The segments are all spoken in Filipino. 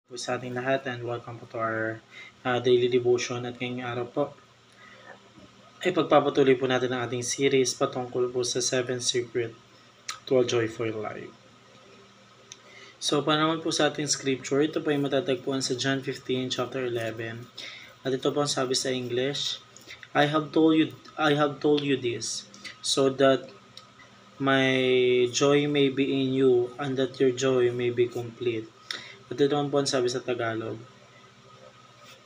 Po sa ating lahat and welcome po to our daily devotion at ngayong araw po ay pagpapatuloy po natin ang ating series patungkol po sa 7 Secret to a Joyful Life. So para naman po sa ating scripture, ito po ay matatagpuan sa John 15 chapter 11 at ito po ang sabi sa English, I have told you this so that my joy may be in you and that your joy may be complete. At ito naman po ang sabi sa Tagalog,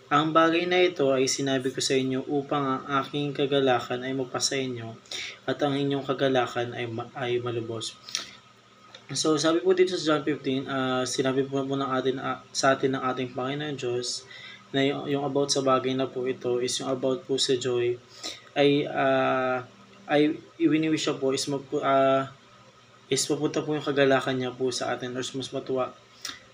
ang bagay na ito ay sinabi ko sa inyo upang ang aking kagalakan ay mapasa inyo at ang inyong kagalakan ay malubos. So sabi po dito sa John 15, sinabi po ng sa atin ng ating Panginoon Diyos na yung about sa bagay na po ito is yung about po sa joy ay iwiniwish siya po is mapunta po yung kagalakan niya po sa atin or mas matuwa.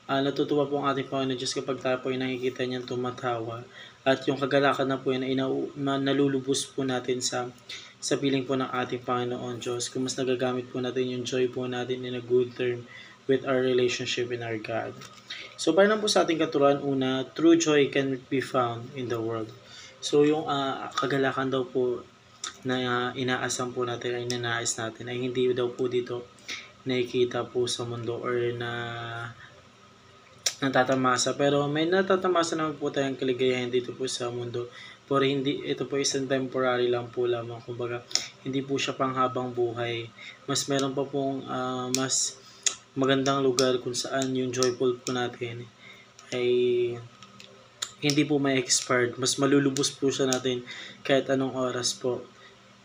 Natutuwa po ang ating Panginoon Diyos kapag tayo po ay nakikita niyang tumatawa at yung kagalakan na po yan ay nalulubos po natin sa piling po ng ating Panginoon Diyos kung mas nagagamit po natin yung joy po natin in a good term with our relationship in our God. So para lang po sa ating katuruan, una, true joy can be found in the world. So yung kagalakan daw po na inaasam po natin ay nanais natin ay hindi daw po dito nakikita po sa mundo or natatamasa, pero may natatamasa naman po tayong kaligayahan dito po sa mundo, pero hindi ito po isang temporary lang po lamang, kumbaga hindi po siya panghabang buhay. Mas meron pa pong mas magandang lugar kung saan yung joyful po natin ay hindi po may expired, mas malulubos po siya natin kahit anong oras po.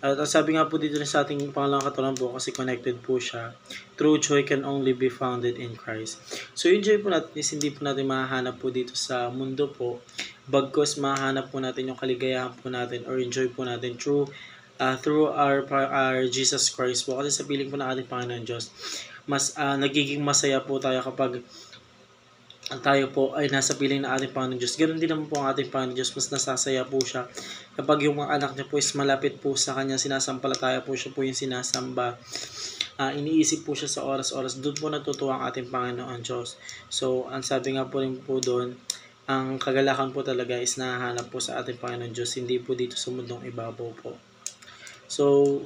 At sabi nga po dito sa ating pangalawang katuruan po, kasi connected po siya, true joy can only be founded in Christ. So yung joy po natin is hindi po natin mahahanap po dito sa mundo po, bagkus mahahanap po natin yung kaligayahan po natin or enjoy po natin through our Jesus Christ po. Kasi sa piling po ng ating Panginoon Diyos, mas nagiging masaya po tayo kapag tayo po ay nasa piling ng ating Panginoon Diyos. Ganoon din naman po ang ating Panginoon Diyos, mas nasasaya po siya kapag yung mga anak niya po is malapit po sa kanya, sinasampalataya po siya po yung sinasamba. Iniisip po siya sa oras-oras, doon po natutuwa ang ating Panginoon Diyos. So, ang sabi nga po rin po doon, ang kagalakan po talaga is nahahanap po sa ating Panginoon Diyos, hindi po dito sa mundong ibabaw po. So,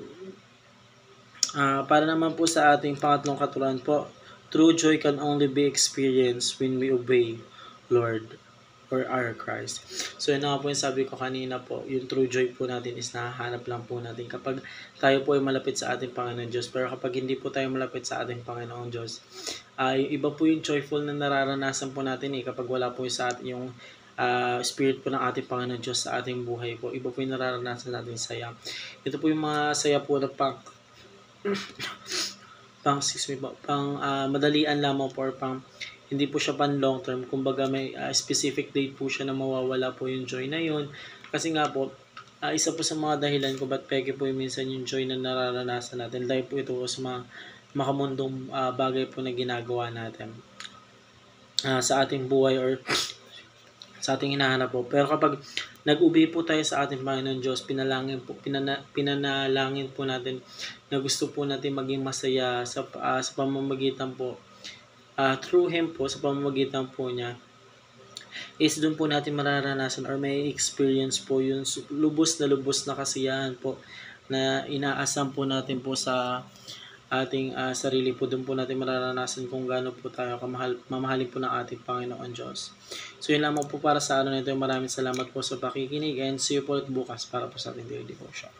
para naman po sa ating pangatlong katuruan po, true joy can only be experienced when we obey Lord or our Christ. So yun nga po yung sabi ko kanina po, yung true joy po natin is nahahanap lang po natin kapag tayo po ay malapit sa ating Panginoon Diyos. Pero kapag hindi po tayo malapit sa ating Panginoon Diyos, iba po yung joyful na nararanasan po natin kapag wala po sa atin yung spirit po ng ating Panginoon Diyos sa ating buhay po. Iba po yung nararanasan natin saya. Ito po yung mga saya po na madalian lamang po or hindi po siya pan long term, kumbaga may specific date po siya na mawawala po yung joy na yun. Kasi nga po, isa po sa mga dahilan ko ba't peke po yung minsan yung joy na nararanasan natin dahil po ito sa mga makamundong bagay po na ginagawa natin sa ating buhay or sa ating hinahanap po. Pero kapag nag-ubi po tayo sa ating Panginoon Diyos, pinanalangin po natin na gusto po natin maging masaya sa pamamagitan po through Him po, sa pamamagitan po niya, is doon po natin mararanasan or may experience po yung lubos na kasiyahan po na inaasam po natin po sa ating sarili po. Doon po natin mararanasan kung gaano po tayo mamahalin po ng ating Panginoon Diyos. So yun lamang po para sa na ito. Maraming salamat po sa pakikinig and see you po ulit bukas para po sa ating daily devotion.